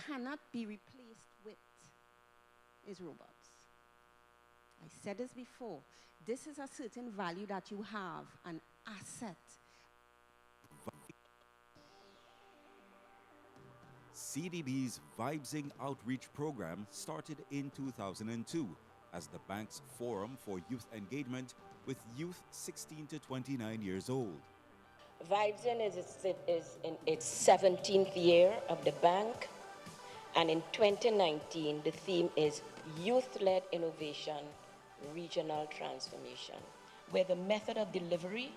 cannot be replaced with is robots. I said this before. This is a certain value that you have, an asset. CDB's Vibesing Outreach Program started in 2002 as the bank's forum for youth engagement with youth 16 to 29 years old. Vibesing is in its 17th year of the bank, and in 2019 the theme is Youth-Led Innovation, Regional Transformation, where the method of delivery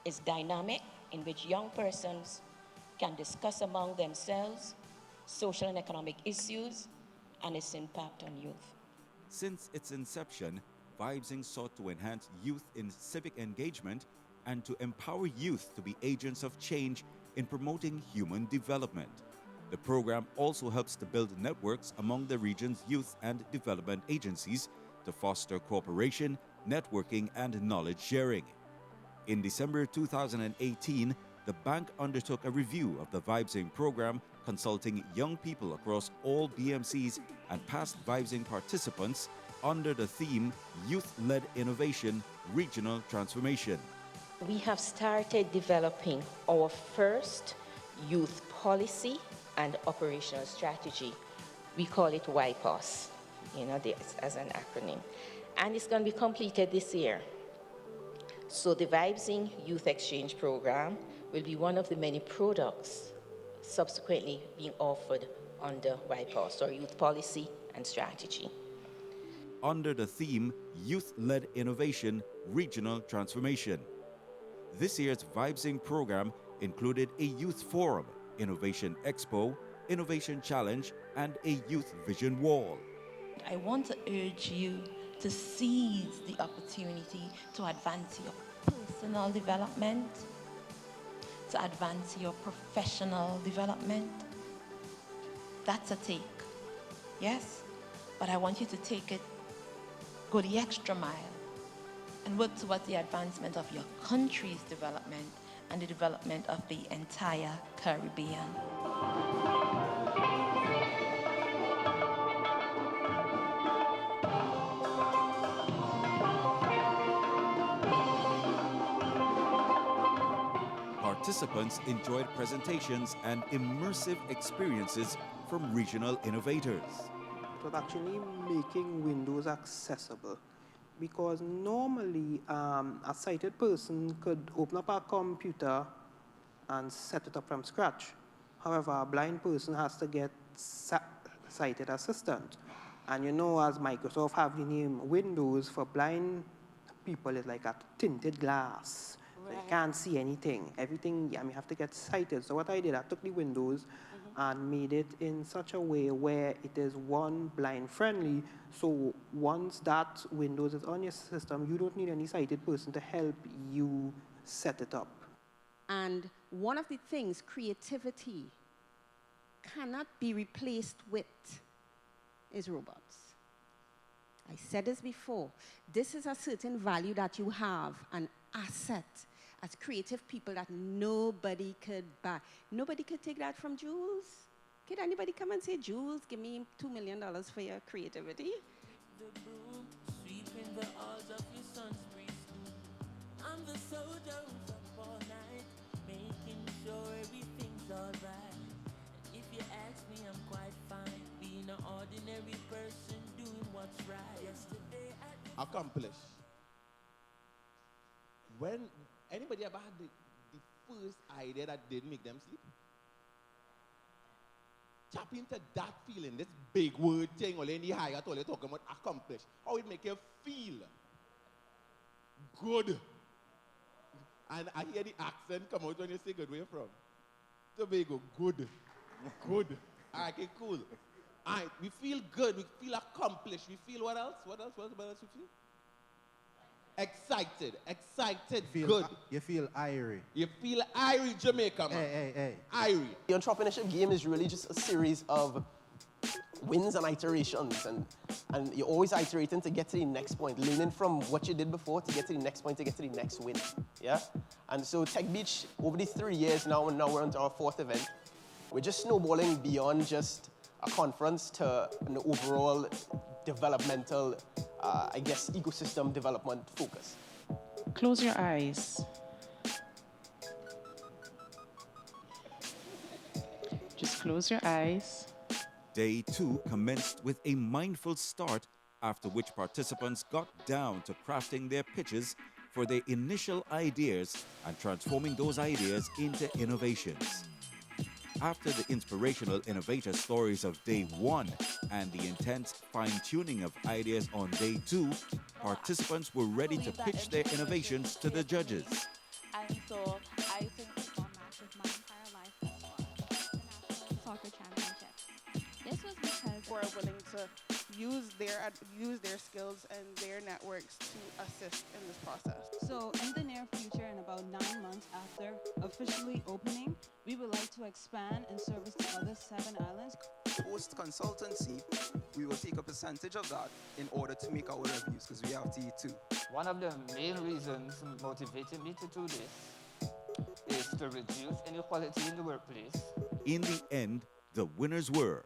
is dynamic, in which young persons can discuss among themselves social and economic issues and its impact on youth. Since its inception, Vibesing sought to enhance youth in civic engagement and to empower youth to be agents of change in promoting human development. The program also helps to build networks among the region's youth and development agencies to foster cooperation, networking, and knowledge sharing. In December 2018, the bank undertook a review of the Vibesing program, consulting young people across all BMCs and past Vibesing participants under the theme Youth-Led Innovation, Regional Transformation. We have started developing our first youth policy and operational strategy. We call it YPOS, this as an acronym. And it's going to be completed this year. So the Vibesing Youth Exchange Program will be one of the many products subsequently being offered under YPOS, or Youth Policy and Strategy. Under the theme Youth-Led Innovation, Regional Transformation. This year's Vibesing program included a youth forum, Innovation Expo, Innovation Challenge, and a Youth Vision Wall. I want to urge you to seize the opportunity to advance your personal development, to advance your professional development. That's a take, yes? But I want you to take it, go the extra mile, and work towards the advancement of your country's development and the development of the entire Caribbean. Participants enjoyed presentations and immersive experiences from regional innovators. It was actually making Windows accessible, because normally a sighted person could open up a computer and set it up from scratch. However, a blind person has to get sighted assistant. And as Microsoft have the name Windows, for blind people is like a tinted glass. Right. So you can't see anything. Everything, you have to get sighted. So what I did, I took the Windows and made it in such a way where it is one blind friendly. So once that Windows is on your system, you don't need any sighted person to help you set it up. And one of the things, creativity, cannot be replaced with is robots. I said this before. This is a certain value that you have, an asset as creative people that nobody could buy. Nobody could take that from Jules. Could anybody come and say, Jules, give me $2 million for your creativity? The broom, sweeping the halls of your son's preschool. I'm the soldier who's up all night, making sure everything's alright. If you ask me, I'm quite fine, being an ordinary person, doing what's right. Yesterday I accomplish. When anybody ever had the first idea that didn't make them sleep? Tap into that feeling, this big word thing, or any higher, all you're talking about accomplish. How it make you feel good. And I hear the accent come out when you say good. Where you from? Tobago, good. Good. All right, okay, cool. All right, we feel good, we feel accomplished. We feel what else? What else we feel? Excited, good. You feel irie. You feel irie, Jamaica, man. Hey. Irie. The entrepreneurship game is really just a series of wins and iterations, and you're always iterating to get to the next point, learning from what you did before to get to the next point, to get to the next win, yeah? And so Tech Beach, over the 3 years now, and now we're on to our 4th event, we're just snowballing beyond just a conference to an overall developmental, I guess, ecosystem development focus. Close your eyes. Just close your eyes. Day 2 commenced with a mindful start, after which participants got down to crafting their pitches for their initial ideas and transforming those ideas into innovations. After the inspirational innovator stories of Day 1 and the intense fine-tuning of ideas on Day 2, participants were ready to pitch their innovations to the judges. And so I think football matches my entire life before the National Soccer Championship. This was because who are willing to use their skills and their networks to assist in this process. So in the near future, in about 9 months after officially opening, we would like to expand and service the other 7 islands. Post consultancy, we will take a percentage of that in order to make our revenues, because we have to eat too. One of the main reasons motivating me to do this is to reduce inequality in the workplace. In the end, the winners were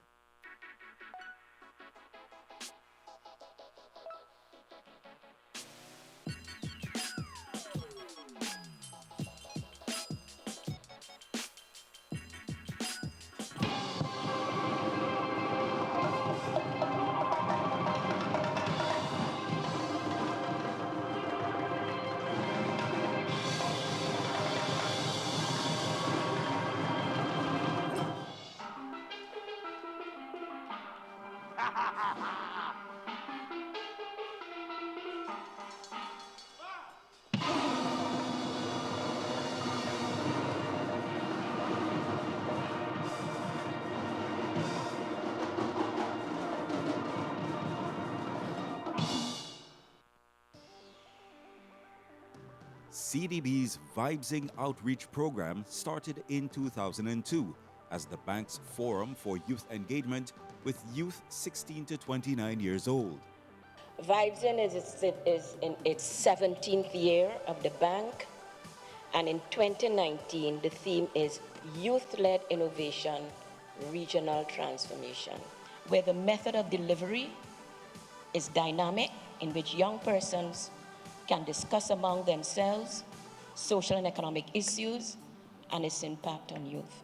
CDB's Vibesing Outreach Program started in 2002 as the bank's forum for youth engagement with youth 16 to 29 years old. Vibesing is in its 17th year of the bank, and in 2019 the theme is Youth-Led Innovation, Regional Transformation, where the method of delivery is dynamic, in which young persons can discuss among themselves social and economic issues and its impact on youth.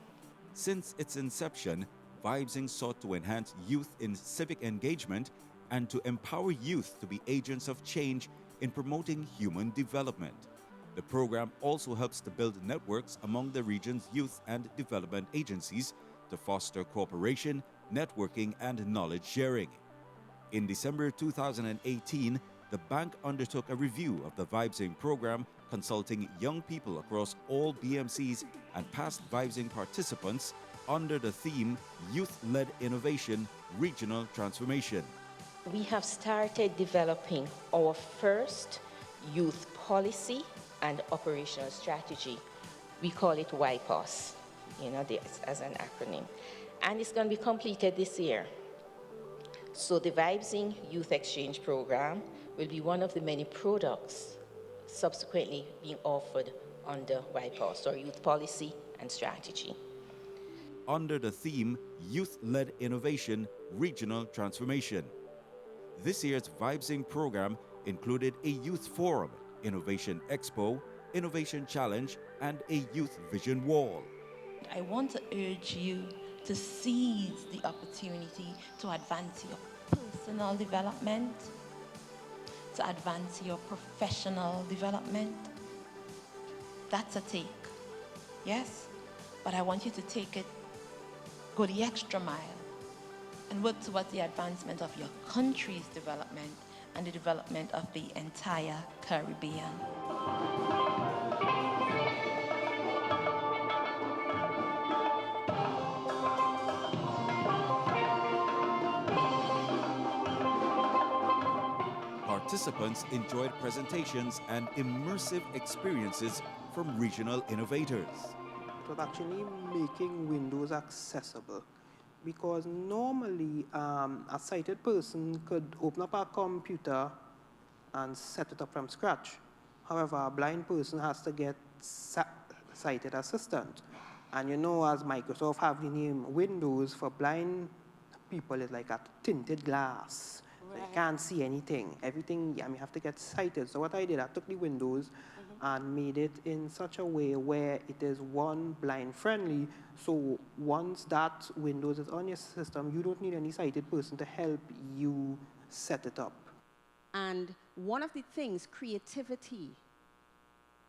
Since its inception, Vibesing sought to enhance youth in civic engagement and to empower youth to be agents of change in promoting human development. The program also helps to build networks among the region's youth and development agencies to foster cooperation, networking, and knowledge sharing. In December 2018, the bank undertook a review of the Vibesing program, consulting young people across all BMCs and past Vibesing participants under the theme Youth-Led Innovation, Regional Transformation. We have started developing our first youth policy and operational strategy. We call it YPOS, as an acronym. And it's going to be completed this year. So the Vibesing Youth Exchange Program will be one of the many products subsequently being offered under YPOS, or Youth Policy and Strategy. Under the theme Youth-Led Innovation, Regional Transformation. This year's Vibesing program included a youth forum, Innovation Expo, Innovation Challenge, and a Youth Vision Wall. I want to urge you to seize the opportunity to advance your personal development, to advance your professional development. That's a take, yes? But I want you to take it, go the extra mile, and work towards the advancement of your country's development and the development of the entire Caribbean. Participants enjoyed presentations and immersive experiences from regional innovators. It was actually making Windows accessible, because normally a sighted person could open up a computer and set it up from scratch. However, a blind person has to get sighted assistant. And you know, as Microsoft have the name Windows, for blind people, it's like a tinted glass. So you can't see anything. Everything, you have to get sighted. So what I did, I took the Windows and made it in such a way where it is one blind friendly. So once that Windows is on your system, you don't need any sighted person to help you set it up. And one of the things, creativity,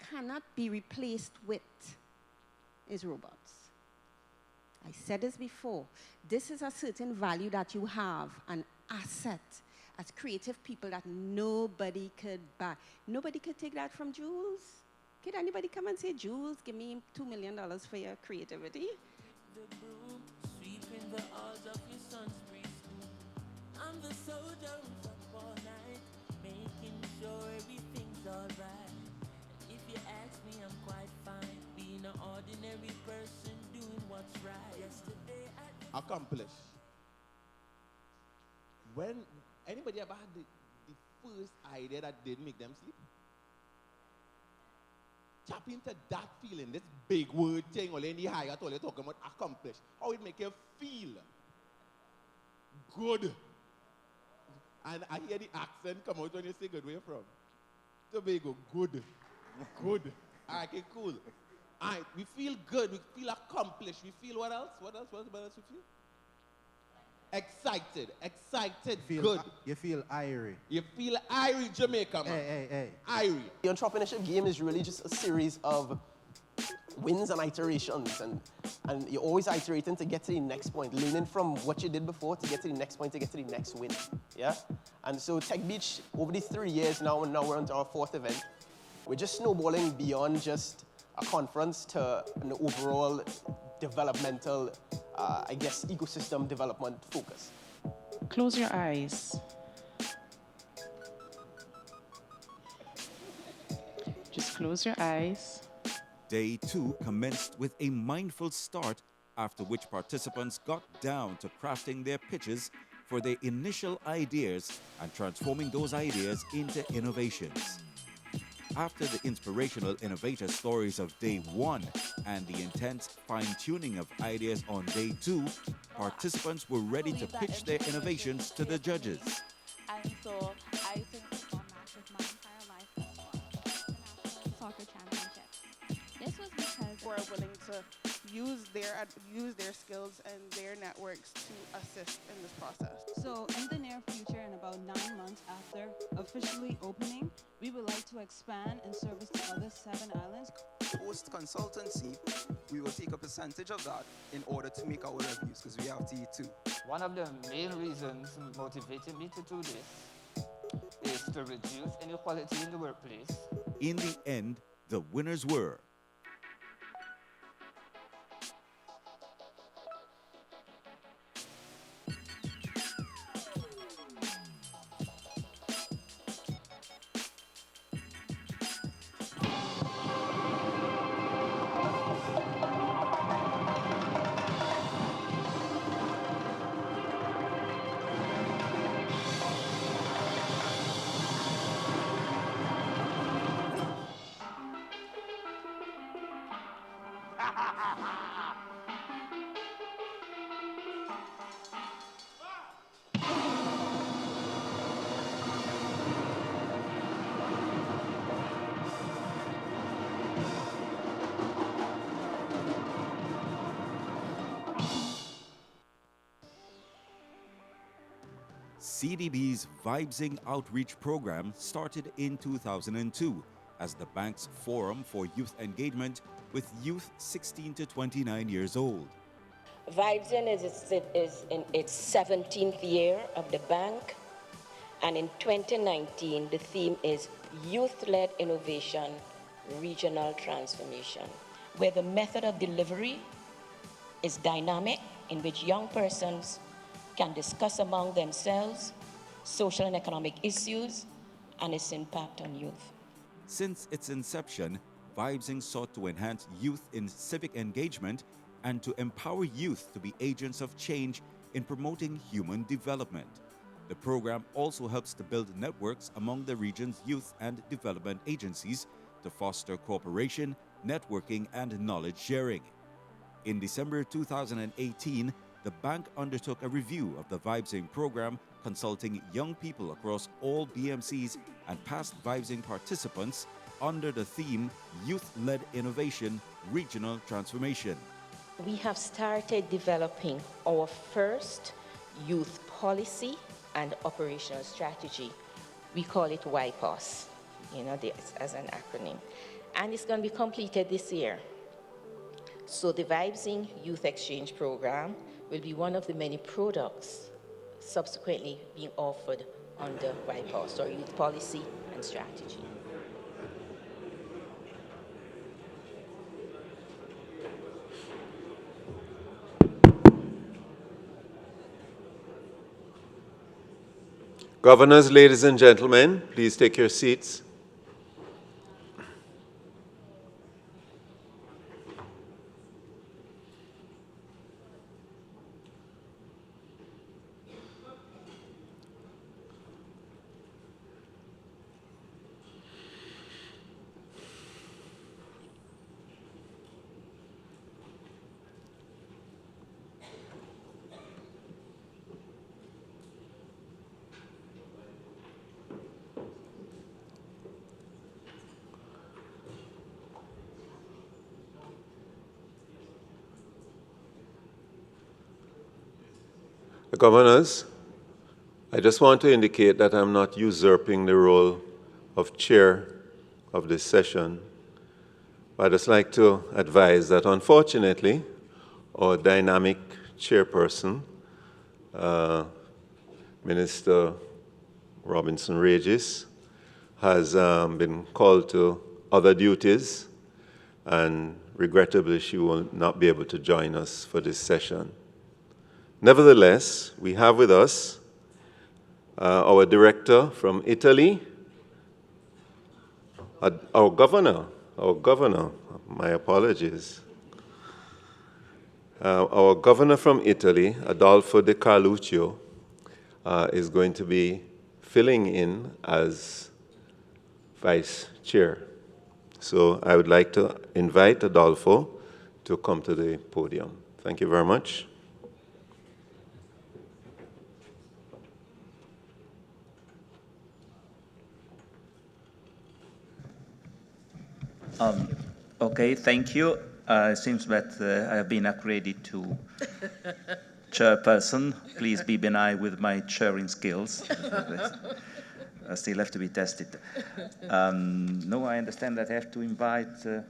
cannot be replaced with is robots. I said this before. This is a certain value that you have, an asset as creative people that nobody could buy. Nobody could take that from Jules. Could anybody come and say, Jules, give me $2 million for your creativity? The broom, sweeping the halls of your son's preschool. I'm the soldier who's up all night, making sure everything's alright. If you ask me, I'm quite fine, being an ordinary person, doing what's right. Yesterday I Accomplish. When anybody ever had the first idea that didn't make them sleep? Tap into that feeling, this big word thing, or any high at all, you're talking about accomplish. How it make you feel good. And I hear the accent come out when you say good. Where you from? Tobago, good. Good. All right, okay, cool. All right, we feel good, we feel accomplished, we feel what else? What else we feel? Excited, good. You feel irie. You feel irie, Jamaica, man. Hey. Irie. The entrepreneurship game is really just a series of wins and iterations, and you're always iterating to get to the next point, learning from what you did before to get to the next point, to get to the next win, yeah? And so Tech Beach, over these 3 years now, and now we're on to our 4th event, we're just snowballing beyond just a conference to an overall developmental, ecosystem development focus. Close your eyes. Just close your eyes. Day 2 commenced with a mindful start, after which participants got down to crafting their pitches for their initial ideas and transforming those ideas into innovations. After the inspirational innovator stories of Day 1 and the intense fine-tuning of ideas on Day 2, participants were ready to pitch their innovations to the judges. And so I think the format of my entire life was the National Soccer Championship. This was because Who are willing to use their skills and their networks to assist in this process. So in the near future, in about 9 months after officially opening, we would like to expand and service the other 7 islands. Post consultancy, we will take a percentage of that in order to make our revenues, because we have to eat too. One of the main reasons motivating me to do this is to reduce inequality in the workplace. In the end, the winners were CDB's Vibesing Outreach Program started in 2002 as the bank's forum for youth engagement with youth 16 to 29 years old. Vibesing is in its 17th year of the bank, and in 2019 the theme is Youth-Led Innovation, Regional Transformation, where the method of delivery is dynamic, in which young persons can discuss among themselves social and economic issues and its impact on youth. Since its inception, Vibesing sought to enhance youth in civic engagement and to empower youth to be agents of change in promoting human development. The program also helps to build networks among the region's youth and development agencies to foster cooperation, networking, and knowledge sharing. In December 2018, the bank undertook a review of the Vibesing program, consulting young people across all BMCs and past Vibesing participants under the theme Youth-Led Innovation, Regional Transformation. We have started developing our first youth policy and operational strategy. We call it YPOS, this as an acronym. And it's going to be completed this year. So the Vibesing Youth Exchange Program will be one of the many products subsequently being offered under YPOS, or Youth Policy and Strategy. Governors, ladies and gentlemen, please take your seats. Governors, I just want to indicate that I'm not usurping the role of chair of this session. But I'd just like to advise that unfortunately, our dynamic chairperson, Minister Robinson Regis, has been called to other duties, and regrettably she will not be able to join us for this session. Nevertheless, we have with us our director from Italy, our governor, my apologies. Our governor from Italy, Adolfo De Carluccio, is going to be filling in as vice chair. So I would like to invite Adolfo to come to the podium. Thank you very much. Okay, thank you. It seems that I have been accredited to chairperson. Please be benign with my chairing skills. I still have to be tested. No, I understand that I have to invite the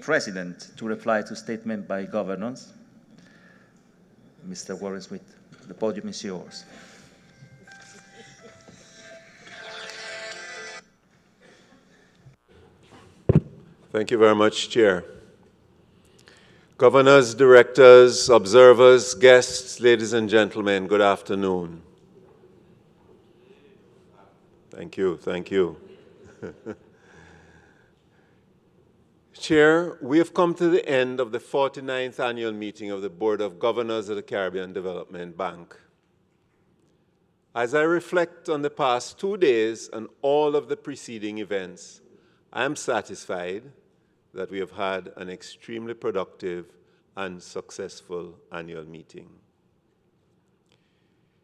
President to reply to statement by governors. Mr. Warren Smith, the podium is yours. Thank you very much, Chair. Governors, directors, observers, guests, ladies and gentlemen, good afternoon. Thank you, thank you. Chair, we have come to the end of the 49th annual meeting of the Board of Governors of the Caribbean Development Bank. As I reflect on the past 2 days and all of the preceding events, I am satisfied that we have had an extremely productive and successful annual meeting.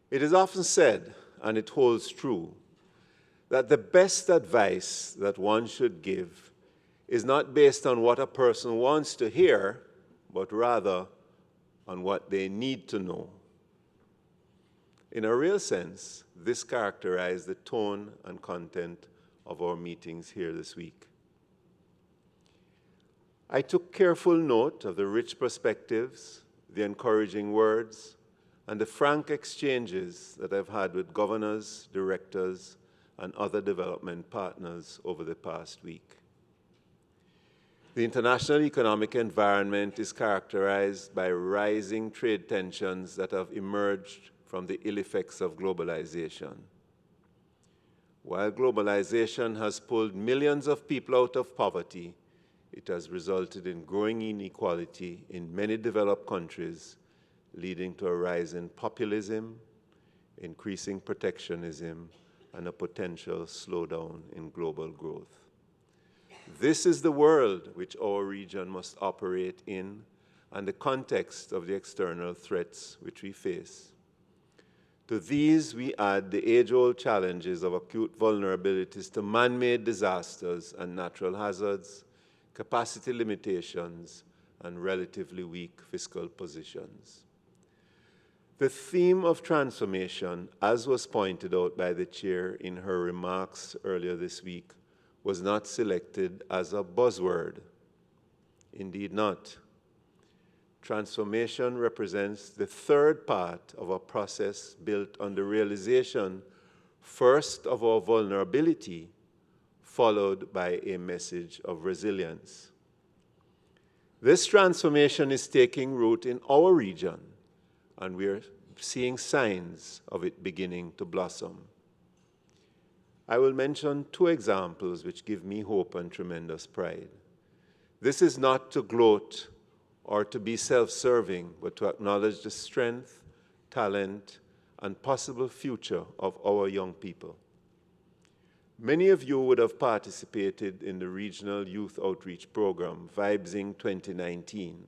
It is often said, and it holds true, that the best advice that one should give is not based on what a person wants to hear, but rather on what they need to know. In a real sense, this characterized the tone and content of our meetings here this week. I took careful note of the rich perspectives, the encouraging words, and the frank exchanges that I've had with governors, directors, and other development partners over the past week. The international economic environment is characterized by rising trade tensions that have emerged from the ill effects of globalization. While globalization has pulled millions of people out of poverty, it has resulted in growing inequality in many developed countries, leading to a rise in populism, increasing protectionism, and a potential slowdown in global growth. This is the world which our region must operate in, and the context of the external threats which we face. To these, we add the age-old challenges of acute vulnerabilities to man-made disasters and natural hazards, capacity limitations, and relatively weak fiscal positions. The theme of transformation, as was pointed out by the chair in her remarks earlier this week, was not selected as a buzzword. Indeed not. Transformation represents the third part of a process built on the realization, first of our vulnerability, followed by a message of resilience. This transformation is taking root in our region, and we are seeing signs of it beginning to blossom. I will mention two examples which give me hope and tremendous pride. This is not to gloat or to be self-serving, but to acknowledge the strength, talent, and possible future of our young people. Many of you would have participated in the Regional Youth Outreach Program, Vibesing 2019,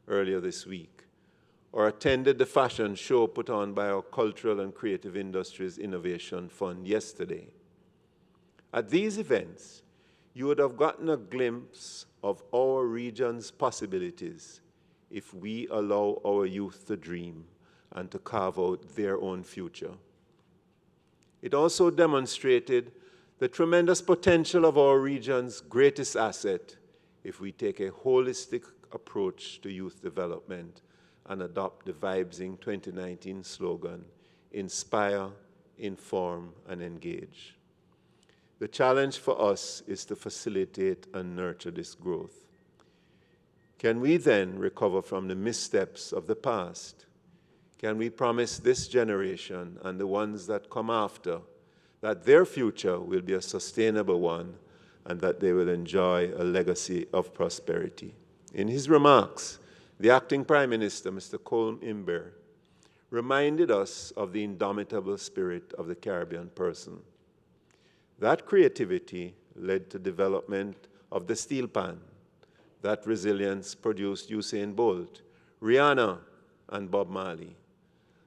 earlier this week, or attended the fashion show put on by our Cultural and Creative Industries Innovation Fund yesterday. At these events, you would have gotten a glimpse of our region's possibilities if we allow our youth to dream and to carve out their own future. It also demonstrated the tremendous potential of our region's greatest asset if we take a holistic approach to youth development and adopt the Vibesing 2019 slogan, Inspire, Inform, and Engage. The challenge for us is to facilitate and nurture this growth. Can we then recover from the missteps of the past? Can we promise this generation and the ones that come after that their future will be a sustainable one and that they will enjoy a legacy of prosperity? In his remarks, the acting Prime Minister, Mr. Colm Imber, reminded us of the indomitable spirit of the Caribbean person. That creativity led to development of the steel pan. That resilience produced Usain Bolt, Rihanna, and Bob Marley.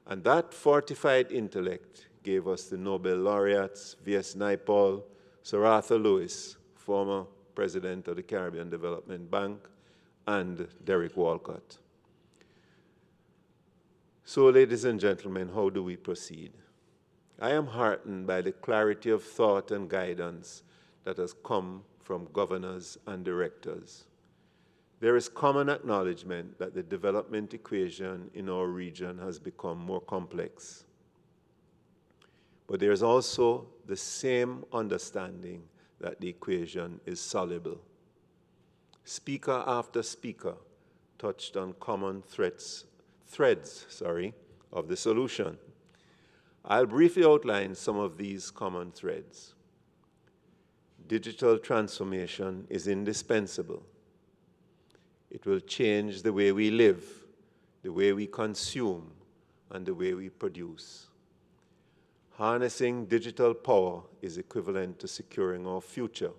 And that fortified intellect gave us the Nobel laureates V.S. Naipaul, Sir Arthur Lewis, former president of the Caribbean Development Bank, and Derek Walcott. So, ladies and gentlemen, how do we proceed? I am heartened by the clarity of thought and guidance that has come from governors and directors. There is common acknowledgement that the development equation in our region has become more complex. But there is also the same understanding that the equation is soluble. Speaker after speaker touched on common threads of the solution. I'll briefly outline some of these common threads. Digital transformation is indispensable. It will change the way we live, the way we consume, and the way we produce. Harnessing digital power is equivalent to securing our future.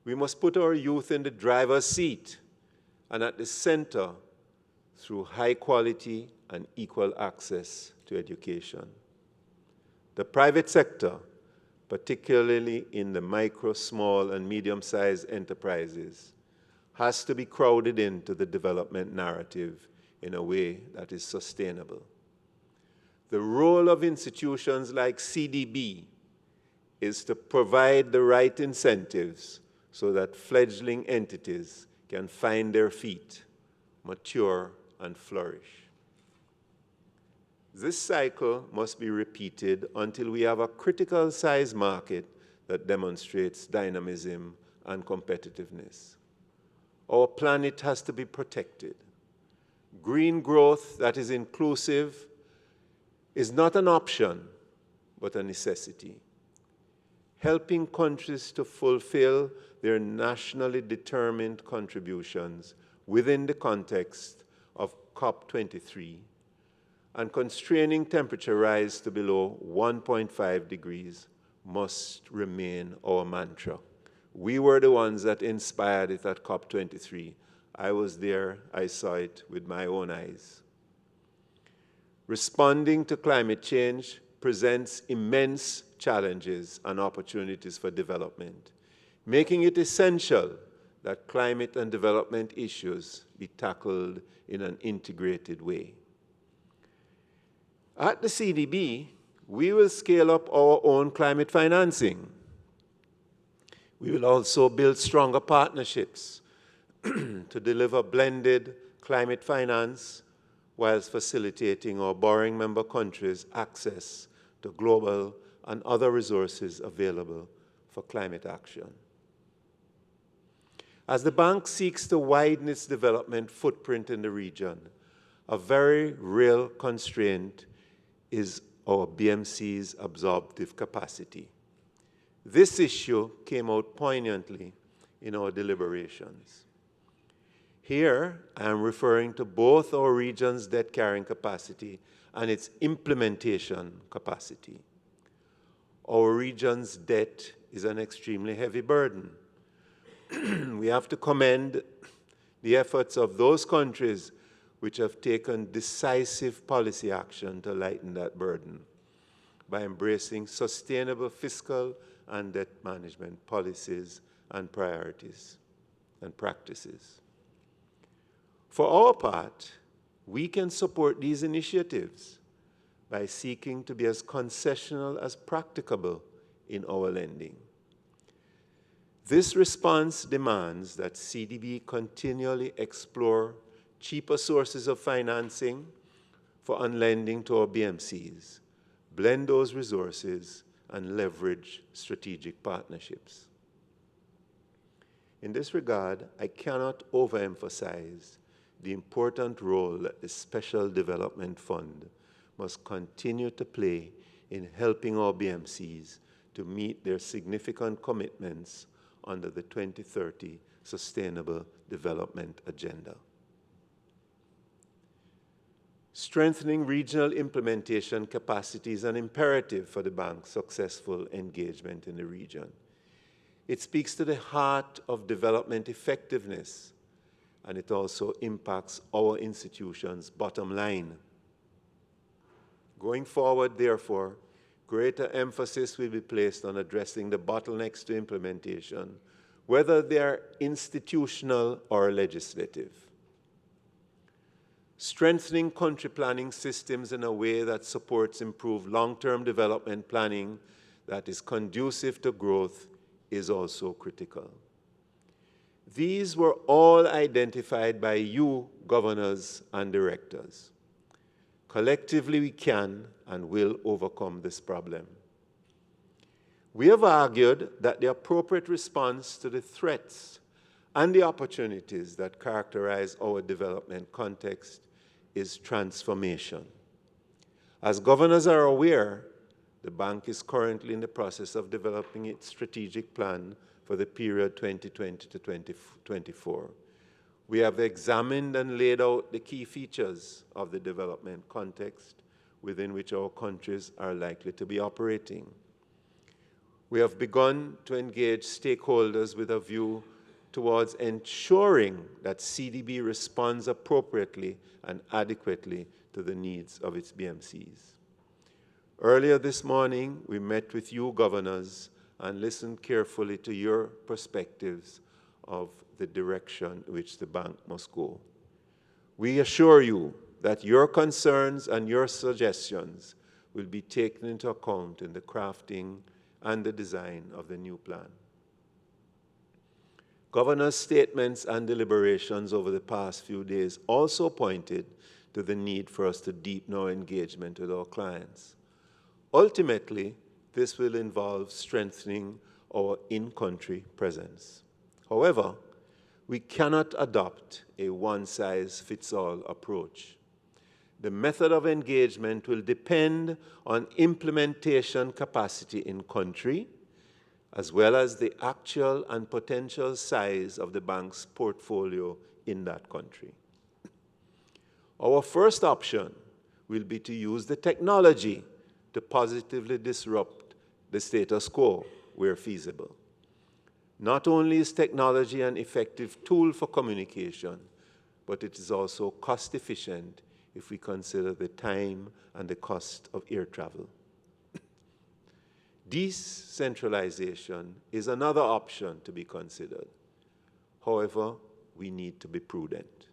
We must put our youth in the driver's seat and at the center through high quality and equal access to education. The private sector, particularly in the micro, small, and medium-sized enterprises, has to be crowded into the development narrative in a way that is sustainable. The role of institutions like CDB is to provide the right incentives so that fledgling entities can find their feet, mature, and flourish. This cycle must be repeated until we have a critical size market that demonstrates dynamism and competitiveness. Our planet has to be protected. Green growth that is inclusive is not an option, but a necessity. Helping countries to fulfill their nationally determined contributions within the context of COP23 and constraining temperature rise to below 1.5 degrees must remain our mantra. We were the ones that inspired it at COP23. I was there, I saw it with my own eyes. Responding to climate change presents immense challenges and opportunities for development, making it essential that climate and development issues be tackled in an integrated way. At the CDB, we will scale up our own climate financing. We will also build stronger partnerships to deliver blended climate finance whilst facilitating our borrowing member countries access to global and other resources available for climate action. As the bank seeks to widen its development footprint in the region, a very real constraint is our BMC's absorptive capacity. This issue came out poignantly in our deliberations. Here, I am referring to both our region's debt carrying capacity and its implementation capacity. Our region's debt is an extremely heavy burden. We have to commend the efforts of those countries which have taken decisive policy action to lighten that burden by embracing sustainable fiscal and debt management policies and priorities and practices. For our part, we can support these initiatives by seeking to be as concessional as practicable in our lending. This response demands that CDB continually explore cheaper sources of financing for unlending to our BMCs, blend those resources, and leverage strategic partnerships. In this regard, I cannot overemphasize the important role that the Special Development Fund must continue to play in helping our BMCs to meet their significant commitments under the 2030 Sustainable Development Agenda. Strengthening regional implementation capacity is an imperative for the bank's successful engagement in the region. It speaks to the heart of development effectiveness, and it also impacts our institution's bottom line. Going forward, therefore, greater emphasis will be placed on addressing the bottlenecks to implementation, whether they are institutional or legislative. Strengthening country planning systems in a way that supports improved long-term development planning that is conducive to growth is also critical. These were all identified by you, governors and directors. Collectively, we can and will overcome this problem. We have argued that the appropriate response to the threats and the opportunities that characterize our development context is transformation. As governors are aware, the bank is currently in the process of developing its strategic plan for the period 2020 to 2024. We have examined and laid out the key features of the development context within which our countries are likely to be operating. We have begun to engage stakeholders with a view towards ensuring that CDB responds appropriately and adequately to the needs of its BMCs. Earlier this morning, we met with you, governors, and listened carefully to your perspectives of the direction which the bank must go. We assure you that your concerns and your suggestions will be taken into account in the crafting and the design of the new plan. Governors' statements and deliberations over the past few days also pointed to the need for us to deepen our engagement with our clients. Ultimately, this will involve strengthening our in-country presence. However, we cannot adopt a one-size-fits-all approach. The method of engagement will depend on implementation capacity in country, as well as the actual and potential size of the bank's portfolio in that country. Our first option will be to use the technology to positively disrupt the status quo where feasible. Not only is technology an effective tool for communication, but it is also cost efficient if we consider the time and the cost of air travel. Decentralization is another option to be considered. However, we need to be prudent.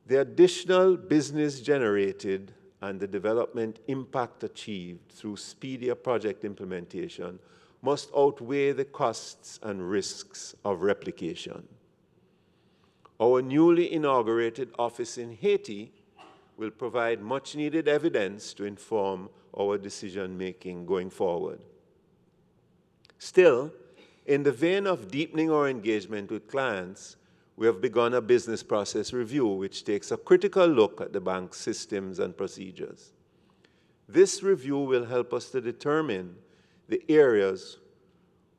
The additional business generated and the development impact achieved through speedier project implementation must outweigh the costs and risks of replication. Our newly inaugurated office in Haiti will provide much-needed evidence to inform our decision-making going forward. Still, in the vein of deepening our engagement with clients, we have begun a business process review which takes a critical look at the bank's systems and procedures. This review will help us to determine the areas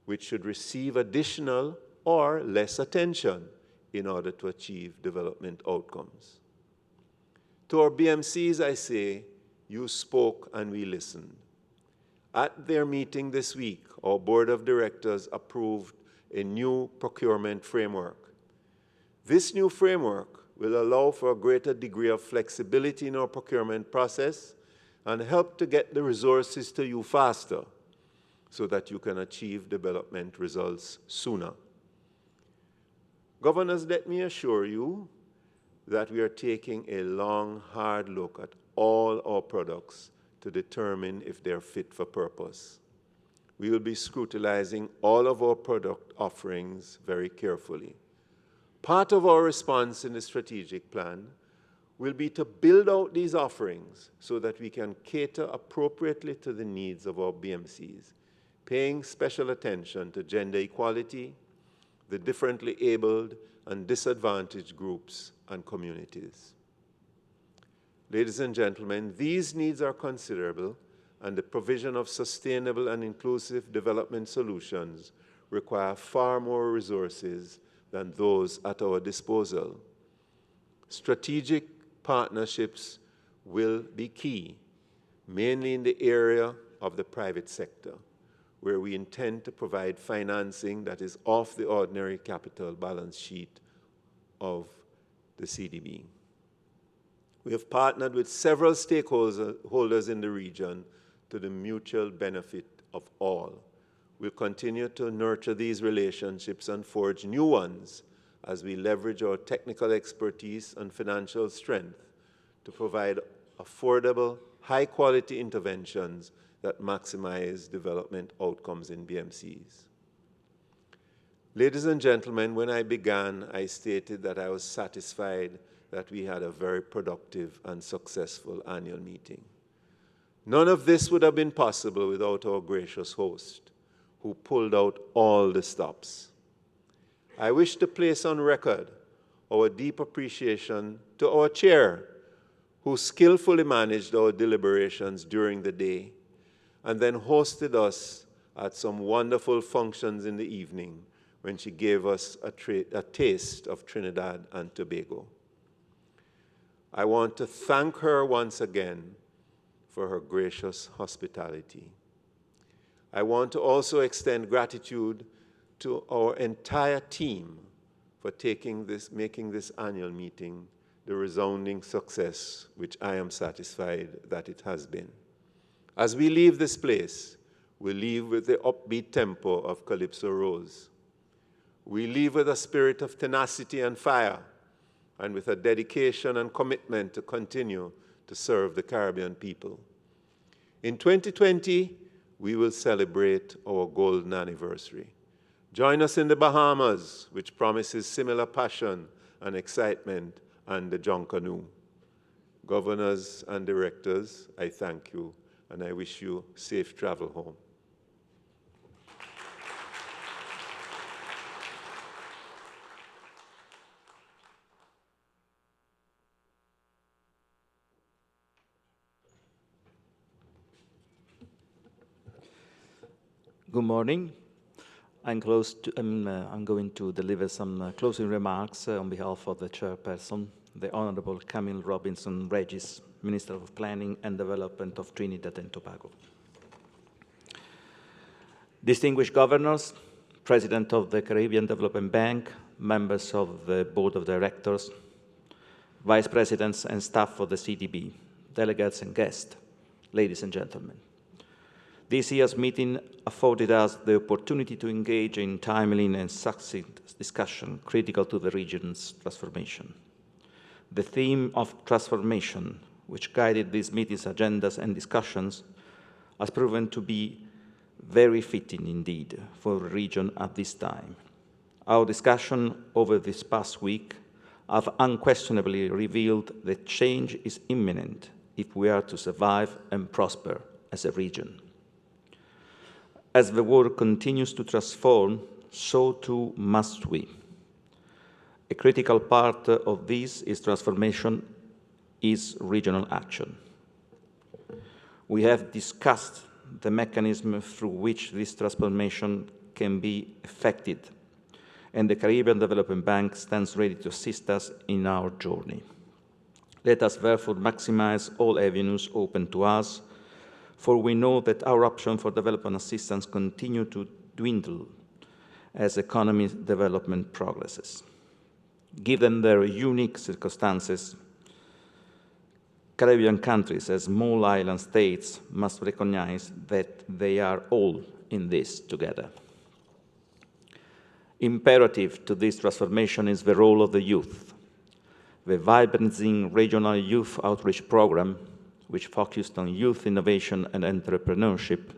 which should receive additional or less attention in order to achieve development outcomes. To our BMCs, I say, you spoke and we listened. At their meeting this week, our board of directors approved a new procurement framework. This new framework will allow for a greater degree of flexibility in our procurement process and help to get the resources to you faster so that you can achieve development results sooner. Governors, let me assure you that we are taking a long, hard look at all our products to determine if they're fit for purpose. We will be scrutinizing all of our product offerings very carefully. Part of our response in the strategic plan will be to build out these offerings so that we can cater appropriately to the needs of our BMCs, paying special attention to gender equality, the differently abled and disadvantaged groups and communities. Ladies and gentlemen, these needs are considerable, and the provision of sustainable and inclusive development solutions require far more resources than those at our disposal. Strategic partnerships will be key, mainly in the area of the private sector, where we intend to provide financing that is off the ordinary capital balance sheet of the CDB. We have partnered with several stakeholders in the region to the mutual benefit of all. We'll continue to nurture these relationships and forge new ones as we leverage our technical expertise and financial strength to provide affordable, high-quality interventions that maximize development outcomes in BMCs. Ladies and gentlemen, when I began, I stated that I was satisfied that we had a very productive and successful annual meeting. None of this would have been possible without our gracious host, who pulled out all the stops. I wish to place on record our deep appreciation to our chair, who skillfully managed our deliberations during the day and then hosted us at some wonderful functions in the evening when she gave us a taste of Trinidad and Tobago. I want to thank her once again for her gracious hospitality. I want to also extend gratitude to our entire team for making this annual meeting the resounding success which I am satisfied that it has been. As we leave this place, we leave with the upbeat tempo of Calypso Rose. We leave with a spirit of tenacity and fire, and with a dedication and commitment to continue to serve the Caribbean people. In 2020, we will celebrate our golden anniversary. Join us in the Bahamas, which promises similar passion and excitement, and the Junkanoo. Governors and directors, I thank you, and I wish you safe travel home. Good morning. I'm going to deliver some closing remarks on behalf of the chairperson, the Honorable Camille Robinson Regis, Minister of Planning and Development of Trinidad and Tobago. Distinguished governors, President of the Caribbean Development Bank, members of the Board of Directors, Vice Presidents and staff of the CDB, delegates and guests, ladies and gentlemen. This year's meeting afforded us the opportunity to engage in timely and succinct discussion critical to the region's transformation. The theme of transformation, which guided these meetings' agendas and discussions, has proven to be very fitting indeed for the region at this time. Our discussion over this past week have unquestionably revealed that change is imminent if we are to survive and prosper as a region. As the world continues to transform, so too must we. A critical part of this transformation is regional action. We have discussed the mechanism through which this transformation can be effected, and the Caribbean Development Bank stands ready to assist us in our journey. Let us therefore maximize all avenues open to us, for we know that our options for development assistance continue to dwindle as economic development progresses. Given their unique circumstances, Caribbean countries as small island states must recognize that they are all in this together. Imperative to this transformation is the role of the youth. The Vibrancy Regional Youth Outreach Program, which focused on youth innovation and entrepreneurship,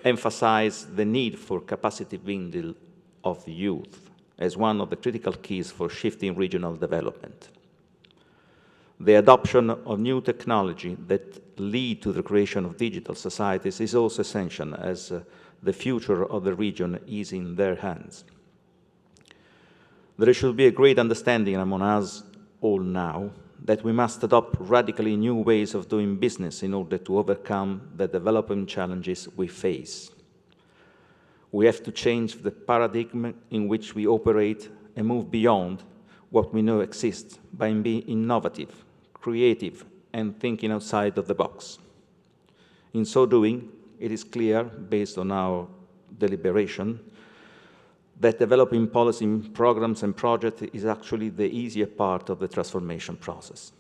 emphasized the need for capacity building of the youth as one of the critical keys for shifting regional development. The adoption of new technology that lead to the creation of digital societies is also essential, as the future of the region is in their hands. There should be a great understanding among us all now that we must adopt radically new ways of doing business in order to overcome the development challenges we face. We have to change the paradigm in which we operate and move beyond what we know exists by being innovative, creative, and thinking outside of the box. In so doing, it is clear, based on our deliberation, that developing policy programs and projects is actually the easier part of the transformation process.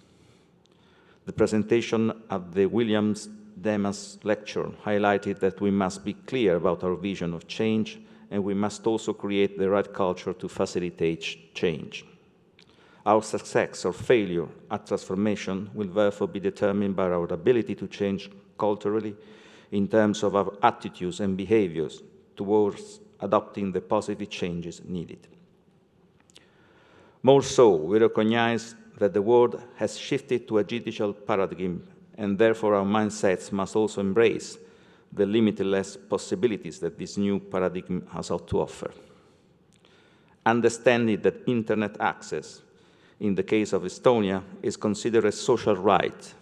The presentation at the Williams Demas lecture highlighted that we must be clear about our vision of change, and we must also create the right culture to facilitate change. Our success or failure at transformation will therefore be determined by our ability to change culturally in terms of our attitudes and behaviors towards adopting the positive changes needed. More so, we recognize that the world has shifted to a digital paradigm, and therefore our mindsets must also embrace the limitless possibilities that this new paradigm has to offer. Understanding that internet access, in the case of Estonia, is considered a social right,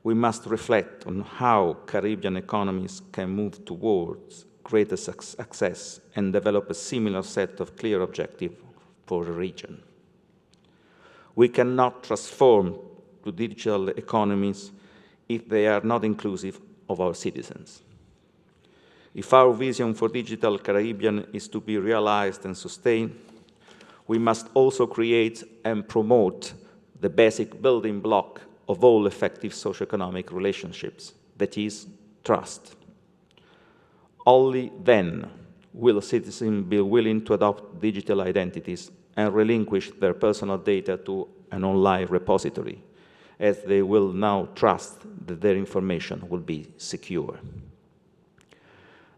we must reflect on how Caribbean economies can move towards greater access and develop a similar set of clear objectives for the region. We cannot transform to digital economies if they are not inclusive of our citizens. If our vision for digital Caribbean is to be realized and sustained, we must also create and promote the basic building block of all effective socioeconomic relationships, that is, trust. Only then will citizens be willing to adopt digital identities and relinquish their personal data to an online repository, as they will now trust that their information will be secure.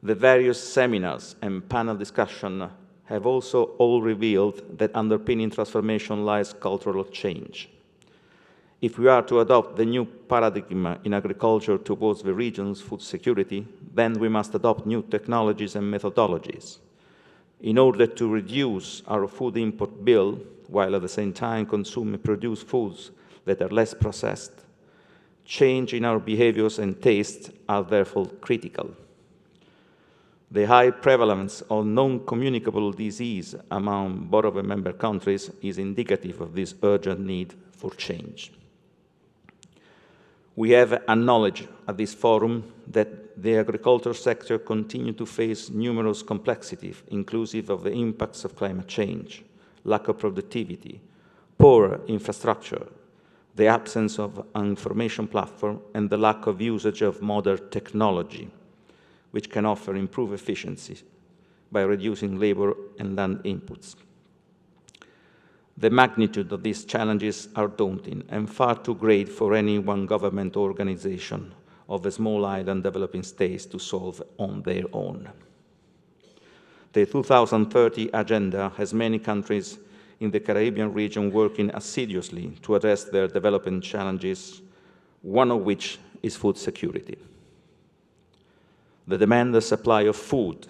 The various seminars and panel discussions have also all revealed that underpinning transformation lies cultural change. If we are to adopt the new paradigm in agriculture towards the region's food security, then we must adopt new technologies and methodologies. In order to reduce our food import bill, while at the same time consuming produced foods that are less processed, change in our behaviors and tastes are therefore critical. The high prevalence of non-communicable disease among both of the member countries is indicative of this urgent need for change. We have acknowledged at this forum that the agricultural sector continues to face numerous complexities, inclusive of the impacts of climate change, lack of productivity, poor infrastructure, the absence of an information platform, and the lack of usage of modern technology, which can offer improved efficiency by reducing labor and land inputs. The magnitude of these challenges are daunting and far too great for any one government or organization of a small island developing states to solve on their own. The 2030 Agenda has many countries in the Caribbean region working assiduously to address their development challenges, one of which is food security. The demand and supply of food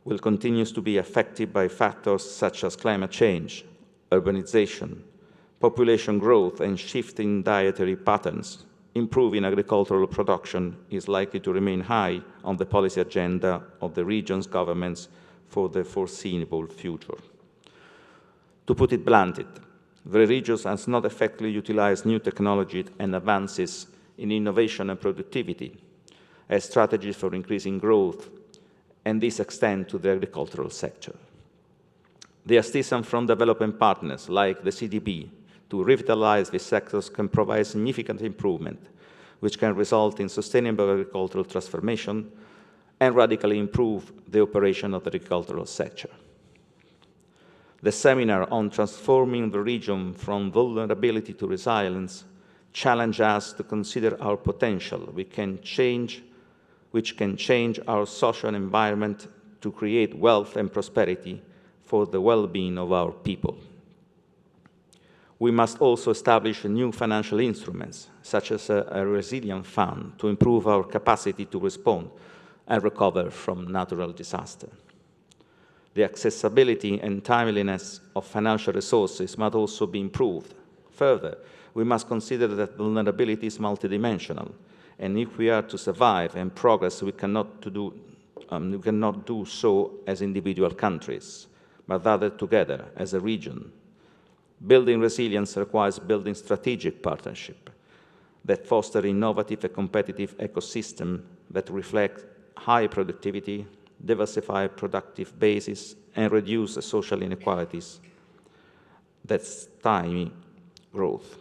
will continue to be affected by factors such as climate change, urbanization, population growth, and shifting dietary patterns. Improving agricultural production is likely to remain high on the policy agenda of the region's governments for the foreseeable future. To put it bluntly, the region has not effectively utilized new technology and advances in innovation and productivity as strategies for increasing growth, and this extends to the agricultural sector. The assistance from development partners like the CDB to revitalize these sectors can provide significant improvement, which can result in sustainable agricultural transformation and radically improve the operation of the agricultural sector. The seminar on transforming the region from vulnerability to resilience challenged us to consider our potential, which can change our social environment to create wealth and prosperity for the well-being of our people. We must also establish new financial instruments, such as a resilient fund, to improve our capacity to respond and recover from natural disaster. The accessibility and timeliness of financial resources must also be improved. Further, we must consider that vulnerability is multidimensional, and if we are to survive and progress, we cannot do so as individual countries, but rather together as a region. Building resilience requires building strategic partnership that foster innovative and competitive ecosystem that reflect high productivity, diversify productive bases, and reduce the social inequalities that stymie growth.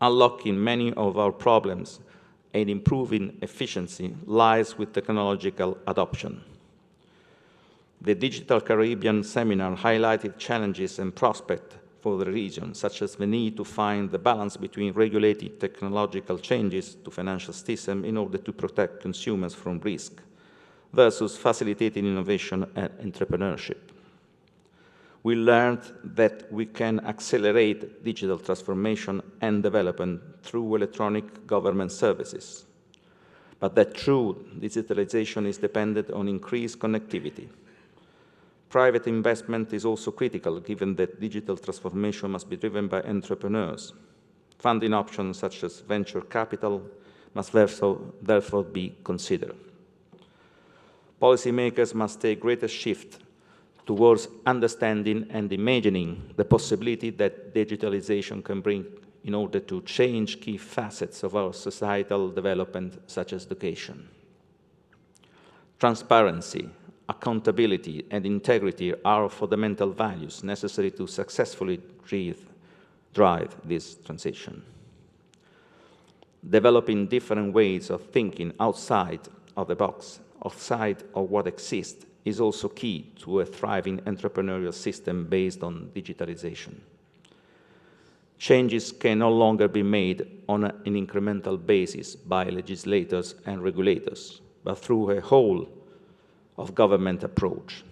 Unlocking many of our problems and improving efficiency lies with technological adoption. The Digital Caribbean Seminar highlighted challenges and prospects for the region, such as the need to find the balance between regulated technological changes to financial system in order to protect consumers from risk, versus facilitating innovation and entrepreneurship. We learned that we can accelerate digital transformation and development through electronic government services, but that true digitalization is dependent on increased connectivity. Private investment is also critical, given that digital transformation must be driven by entrepreneurs. Funding options such as venture capital must therefore be considered. Policymakers must take greater shift towards understanding and imagining the possibility that digitalization can bring in order to change key facets of our societal development, such as education. Transparency, accountability, and integrity are fundamental values necessary to successfully drive this transition. Developing different ways of thinking outside of the box, outside of what exists, is also key to a thriving entrepreneurial system based on digitalization. Changes can no longer be made on an incremental basis by legislators and regulators, but through a whole of government approach.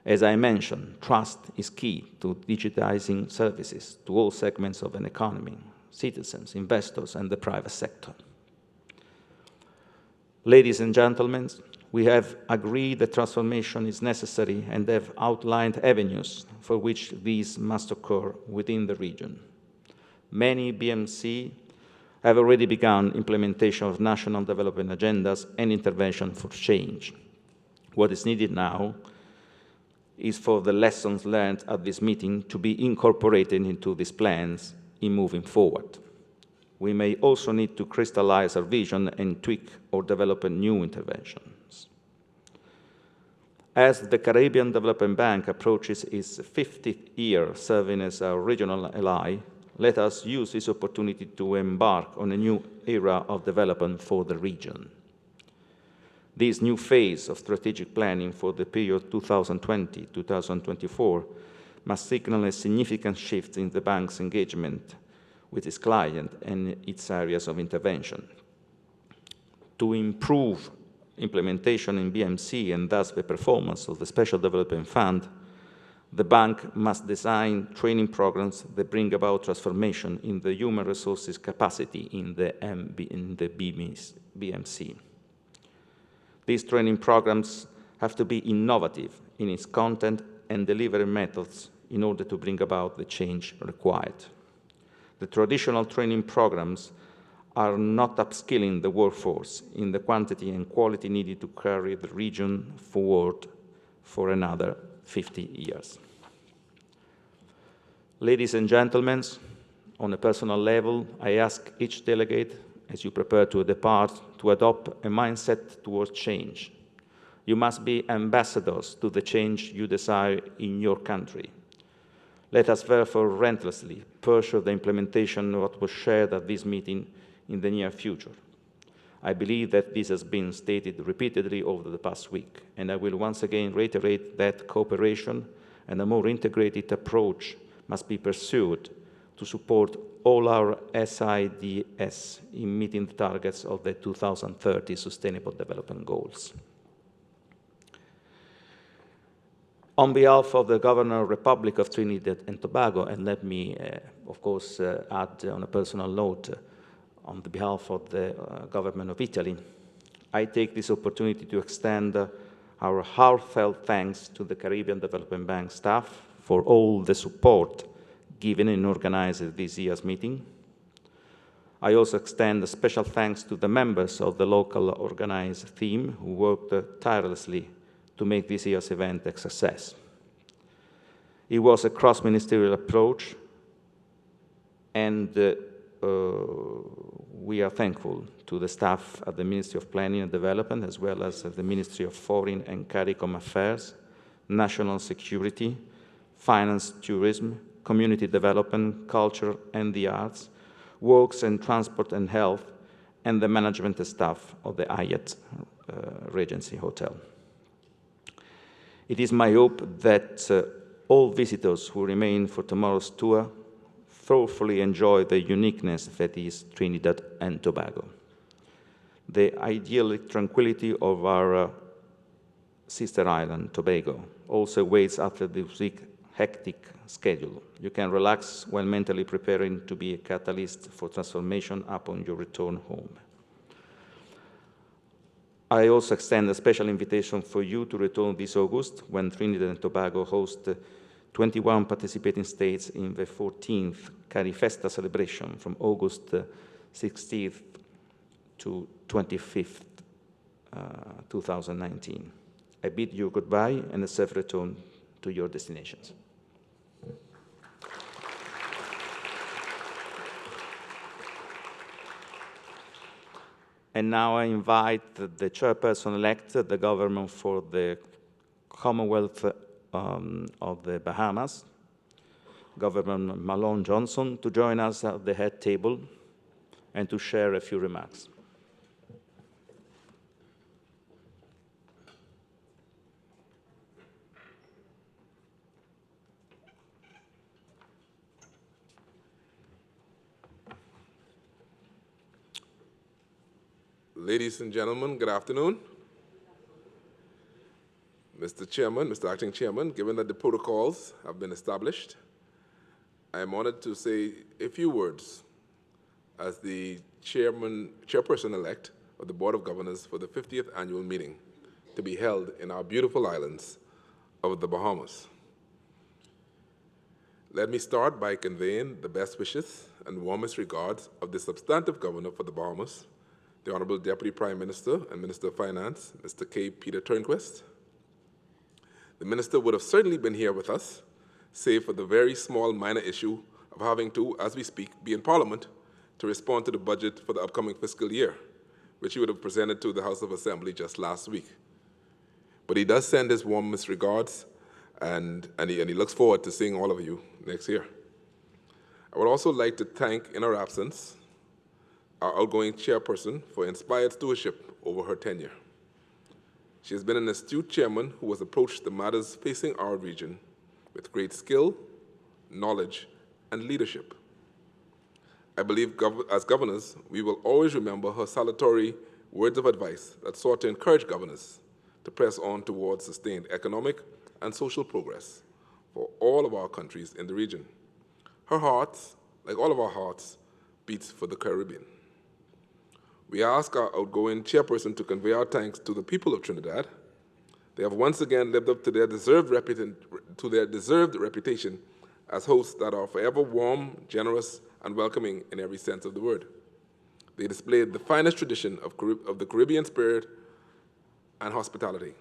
As I mentioned, trust is key to digitizing services to all segments of an economy, citizens, investors, and the private sector. Ladies and gentlemen, we have agreed that transformation is necessary and have outlined avenues for which these must occur within the region. Many BMC have already begun implementation of national development agendas and intervention for change. What is needed now is for the lessons learned at this meeting to be incorporated into these plans in moving forward. we may also need to crystallize our vision and tweak or develop new interventions. As the Caribbean Development Bank approaches its 50th year serving as our regional ally, let us use this opportunity to embark on a new era of development for the region. This new phase of strategic planning for the period 2020-2024 must signal a significant shift in the bank's engagement with its client and its areas of intervention. To improve implementation in BMC and thus the performance of the Special Development Fund, the bank must design training programs that bring about transformation in the human resources capacity in the BMC. These training programs have to be innovative in its content and delivery methods in order to bring about the change required. The traditional training programs are not upskilling the workforce in the quantity and quality needed to carry the region forward for another 50 years. Ladies and gentlemen, on a personal level, I ask each delegate, as you prepare to depart, to adopt a mindset towards change. You must be ambassadors to the change you desire in your country. Let us therefore relentlessly pursue the implementation of what was shared at this meeting in the near future. I believe that this has been stated repeatedly over the past week, and I will once again reiterate that cooperation and a more integrated approach must be pursued to support all our SIDS in meeting the targets of the 2030 Sustainable Development Goals. On behalf of the Governor Republic of Trinidad and Tobago, and let me, of course, add on a personal note, on the behalf of the government of Italy, I take this opportunity to extend our heartfelt thanks to the Caribbean Development Bank staff for all the support given in organizing this year's meeting. I also extend a special thanks to the members of the local organized team who worked tirelessly to make this year's event a success. It was a cross-ministerial approach, and we are thankful to the staff at the Ministry of Planning and Development, as well as at the Ministry of Foreign and CARICOM Affairs, National Security, Finance, Tourism, Community Development, Culture and the Arts, Works and Transport and Health, and the management staff of the Hyatt Regency Hotel. It is my hope that all visitors who remain for tomorrow's tour thoroughly enjoy the uniqueness that is Trinidad and Tobago. The idyllic tranquility of our sister island, Tobago, also waits after this hectic schedule. You can relax while mentally preparing to be a catalyst for transformation upon your return home. I also extend a special invitation for you to return this August when Trinidad and Tobago host 21 participating states in the 14th Carifesta celebration from August 16th to 25th, 2019. I bid you goodbye and a safe return to your destinations. And now I invite the chairperson-elect, the government for the Commonwealth of the Bahamas, Governor Malone Johnson, to join us at the head table and to share a few remarks. Ladies and gentlemen, good afternoon. Mr. Chairman, Mr. Acting Chairman, given that the protocols have been established, I am honored to say a few words as the chairperson-elect of the Board of Governors for the 50th annual meeting to be held in our beautiful islands of the Bahamas. Let me start by conveying the best wishes and warmest regards of the substantive governor for the Bahamas, the Honorable Deputy Prime Minister and Minister of Finance, Mr. K. Peter Turnquist. The minister would have certainly been here with us, save for the very small minor issue of having to, as we speak, be in Parliament to respond to the budget for the upcoming fiscal year, which he would have presented to the House of Assembly just last week. But he does send his warmest regards, and he looks forward to seeing all of you next year. I would also like to thank, in her absence, our outgoing chairperson for inspired stewardship over her tenure. She has been an astute chairman who has approached the matters facing our region with great skill, knowledge, and leadership. I believe as governors, we will always remember her salutary words of advice that sought to encourage governors to press on towards sustained economic and social progress for all of our countries in the region. Her heart, like all of our hearts, beats for the Caribbean. We ask our outgoing chairperson to convey our thanks to the people of Trinidad. They have once again lived up to their deserved reputation as hosts that are forever warm, generous, and welcoming in every sense of the word. They displayed the finest tradition of the Caribbean spirit and hospitality.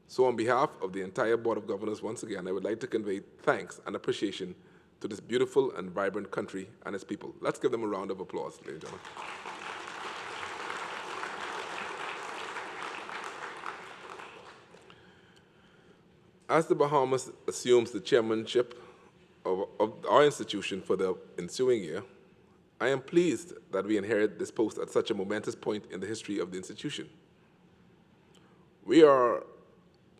So on behalf of the entire Board of Governors, once again, I would like to convey thanks and appreciation to this beautiful and vibrant country and its people. Let's give them a round of applause, ladies and gentlemen. As the Bahamas assumes the chairmanship of our institution for the ensuing year, I am pleased that we inherit this post at such a momentous point in the history of the institution. We are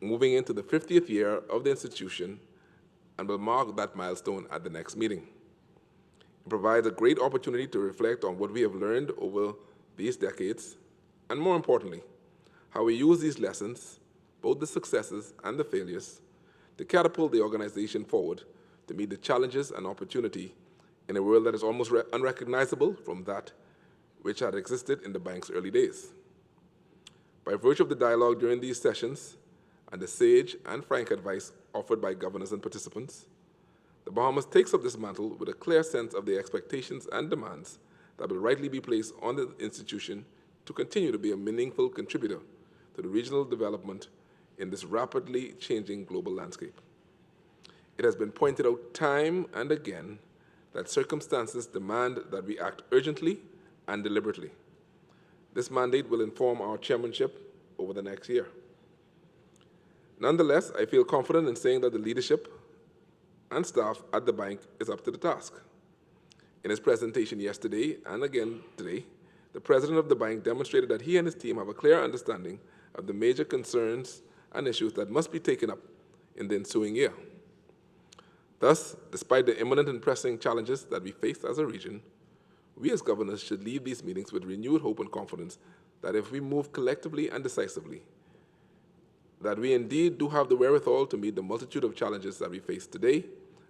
moving into the 50th year of the institution and will mark that milestone at the next meeting. It provides a great opportunity to reflect on what we have learned over these decades, and more importantly, how we use these lessons, both the successes and the failures, to catapult the organization forward to meet the challenges and opportunity in a world that is almost unrecognizable from that which had existed in the bank's early days. By virtue of the dialogue during these sessions and the sage and frank advice offered by governors and participants, the Bahamas takes up this mantle with a clear sense of the expectations and demands that will rightly be placed on the institution to continue to be a meaningful contributor to the regional development in this rapidly changing global landscape. It has been pointed out time and again that circumstances demand that we act urgently and deliberately. This mandate will inform our chairmanship over the next year. Nonetheless, I feel confident in saying that the leadership and staff at the bank is up to the task. In his presentation yesterday and again today, the president of the bank demonstrated that he and his team have a clear understanding of the major concerns and issues that must be taken up in the ensuing year. Thus, despite the imminent and pressing challenges that we face as a region, we as governors should leave these meetings with renewed hope and confidence that if we move collectively and decisively, that we indeed do have the wherewithal to meet the multitude of challenges that we face today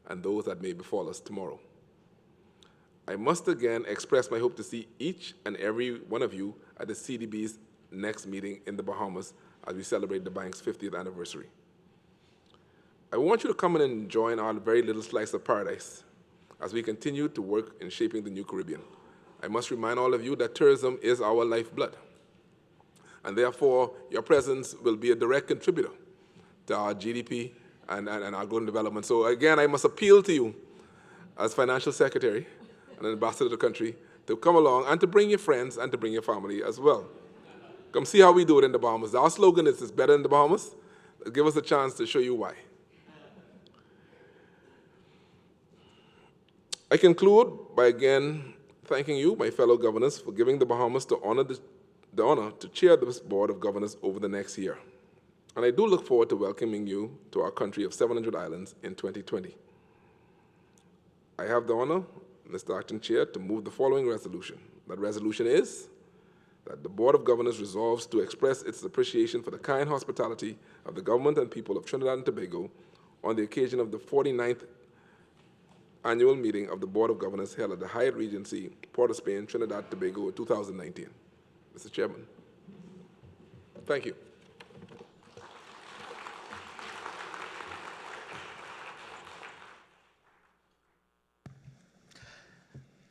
and those that may befall us tomorrow. I must again express my hope to see each and every one of you at the CDB's next meeting in the Bahamas as we celebrate the bank's 50th anniversary. I want you to come in and join our very little slice of paradise as we continue to work in shaping the new Caribbean. I must remind all of you that tourism is our lifeblood, and therefore your presence will be a direct contributor to our GDP and our growth and development. So again, I must appeal to you as Financial Secretary and an ambassador to the country to come along and to bring your friends and to bring your family as well. Come see how we do it in the Bahamas. Our slogan is, "It's better in the Bahamas." Give us a chance to show you why. I conclude by again thanking you, my fellow governors, for giving the Bahamas the honor to chair this Board of Governors over the next year. And I do look forward to welcoming you to our country of 700 islands in 2020. I have the honor, Mr. Acting Chair, to move the following resolution. That resolution is that the Board of Governors resolves to express its appreciation for the kind hospitality of the government and people of Trinidad and Tobago on the occasion of the 49th annual meeting of the Board of Governors held at the Hyatt Regency, Port of Spain, Trinidad and Tobago, 2019. Mr. Chairman. Thank you.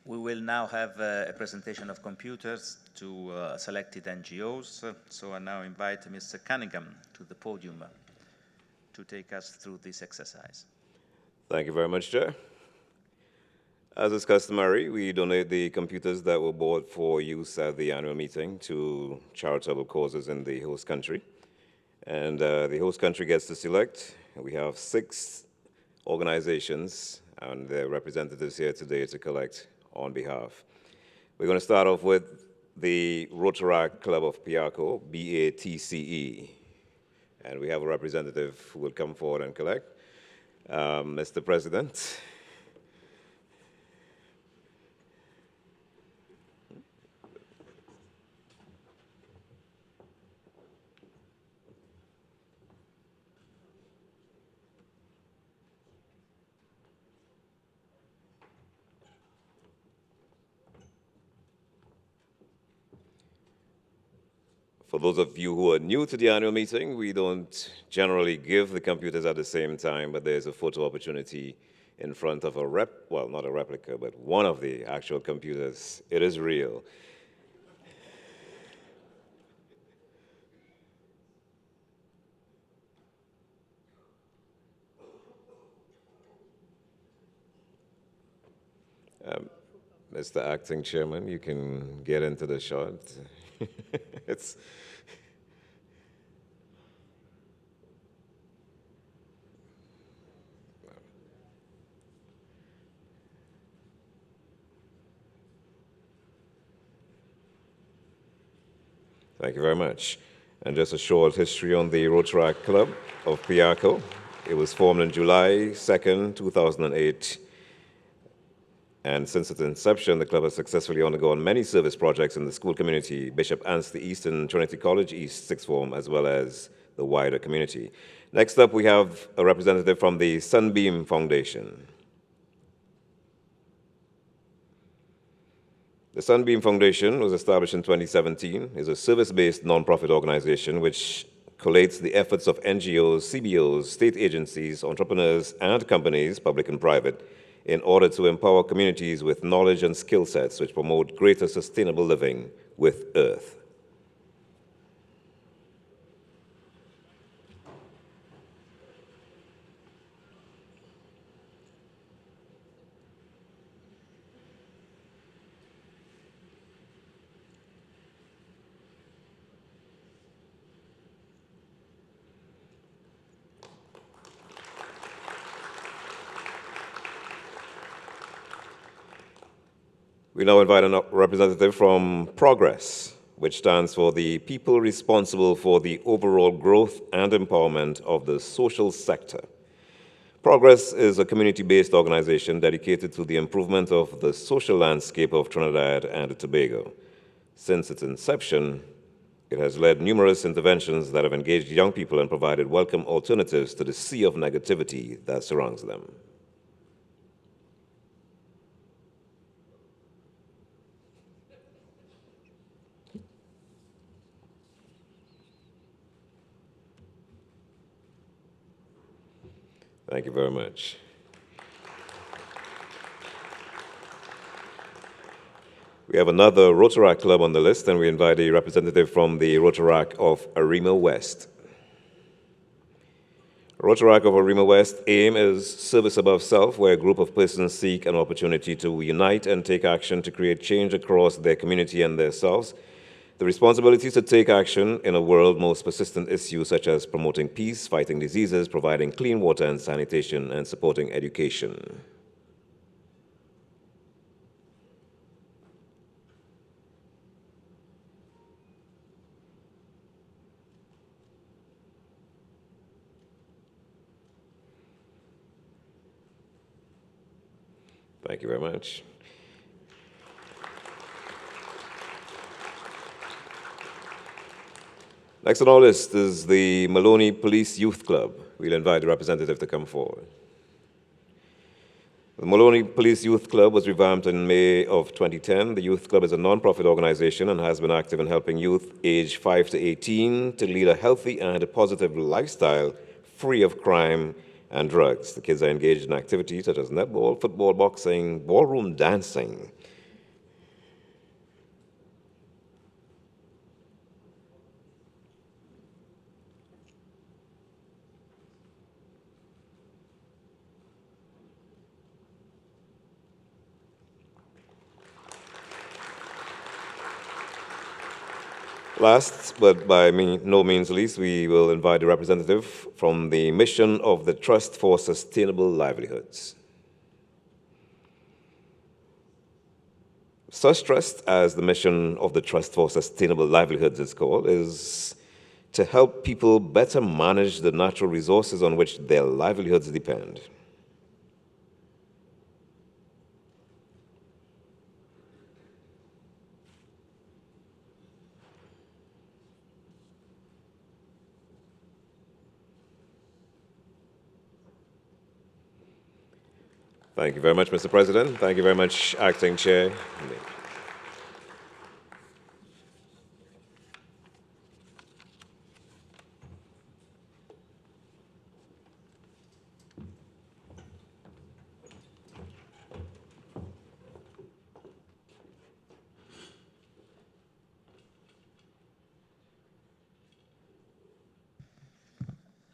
We will now have a presentation of computers to selected NGOs. So I now invite Mr. Cunningham to the podium to take us through this exercise. Thank you very much, Chair. As is customary, we donate the computers that were bought for use at the annual meeting to charitable causes in the host country. And the host country gets to select. We have 6 organizations and their representatives here today to collect on behalf. We're going to start off with the Rotaract Club of Piarco, BATCE. And we have a representative who will come forward and collect. Mr. President. For those of you who are new to the annual meeting, we don't generally give the computers at the same time, but there's a photo opportunity in front of well, not a replica, but one of the actual computers. It is real. Mr. Acting Chairman, you can get into the shot. It's Thank you very much. And just a short history on the Rotaract Club of Piarco. It was formed on July 2nd, 2008. And since its inception, the club has successfully undergone many service projects in the school community, Bishop Anstey Eastern Trinity College East Sixth Form, as well as the wider community. Next up, we have a representative from the Sunbeam Foundation. The Sunbeam Foundation was established in 2017. It's a service-based nonprofit organization which collates the efforts of NGOs, CBOs, state agencies, entrepreneurs, and companies, public and private, in order to empower communities with knowledge and skill sets which promote greater sustainable living with Earth. We now invite a representative from Progress, which stands for the people responsible for the overall growth and empowerment of the social sector. Progress is a community-based organization dedicated to the improvement of the social landscape of Trinidad and Tobago. Since its inception, it has led numerous interventions that have engaged young people and provided welcome alternatives to the sea of negativity that surrounds them. Thank you very much. We have another Rotaract club on the list, and we invite a representative from the Rotaract of Arima West. Rotaract of Arima West aim is service above self, where a group of persons seek an opportunity to unite and take action to create change across their community and themselves. The responsibility to take action in a world most persistent issues such as promoting peace, fighting diseases, providing clean water and sanitation, and supporting education. Thank you very much. Next on our list is the Maloney Police Youth Club. We'll invite the representative to come forward. The Maloney Police Youth Club was revamped in May of 2010. The Youth Club is a non-profit organization and has been active in helping youth aged 5 to 18 to lead a healthy and a positive lifestyle free of crime and drugs. The kids are engaged in activities such as netball, football, boxing, ballroom dancing. Last, but by no means least, we will invite a representative from the mission of the Trust for Sustainable Livelihoods. Such trust, as the mission of the Trust for Sustainable Livelihoods is called, is to help people better manage the natural resources on which their livelihoods depend. Thank you very much, Mr. President. Thank you very much, Acting Chair.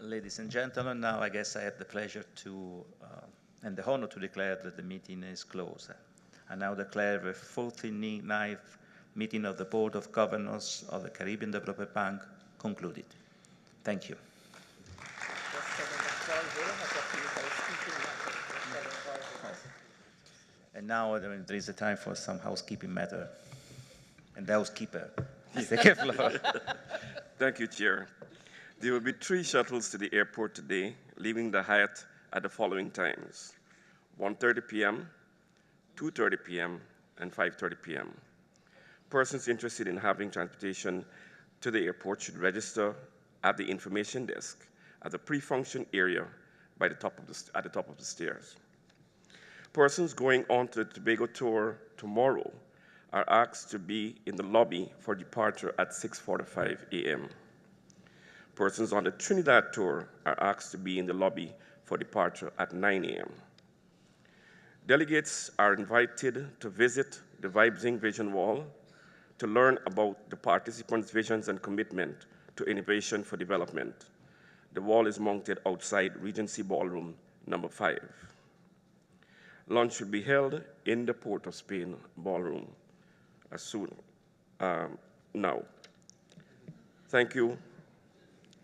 Ladies and gentlemen, now I guess I have the pleasure to and the honor to declare that the meeting is closed. I now declare the 49th meeting of the Board of Governors of the Caribbean Development Bank concluded. Thank you. And now there is a time for some housekeeping matter. And the housekeeper, please take the floor. Thank you, Chair. There will be 3 shuttles to the airport today, leaving the Hyatt at the following times: 1:30 p.m., 2:30 p.m., and 5:30 p.m. Persons interested in having transportation to the airport should register at the information desk at the pre-function area at the top of the stairs. Persons going on to the Tobago tour tomorrow are asked to be in the lobby for departure at 6:45 a.m. Persons on the Trinidad tour are asked to be in the lobby for departure at 9 a.m. Delegates are invited to visit the Vibes Vision Wall to learn about the participants' visions and commitment to innovation for development. The wall is mounted outside Regency Ballroom number 5. Lunch will be held in the Port of Spain Ballroom as soon now. Thank you.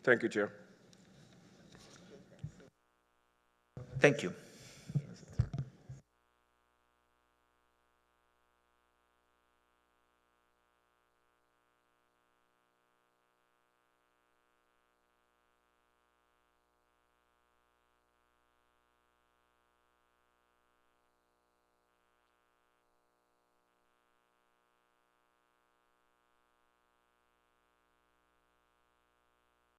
Thank you, Chair. Thank you.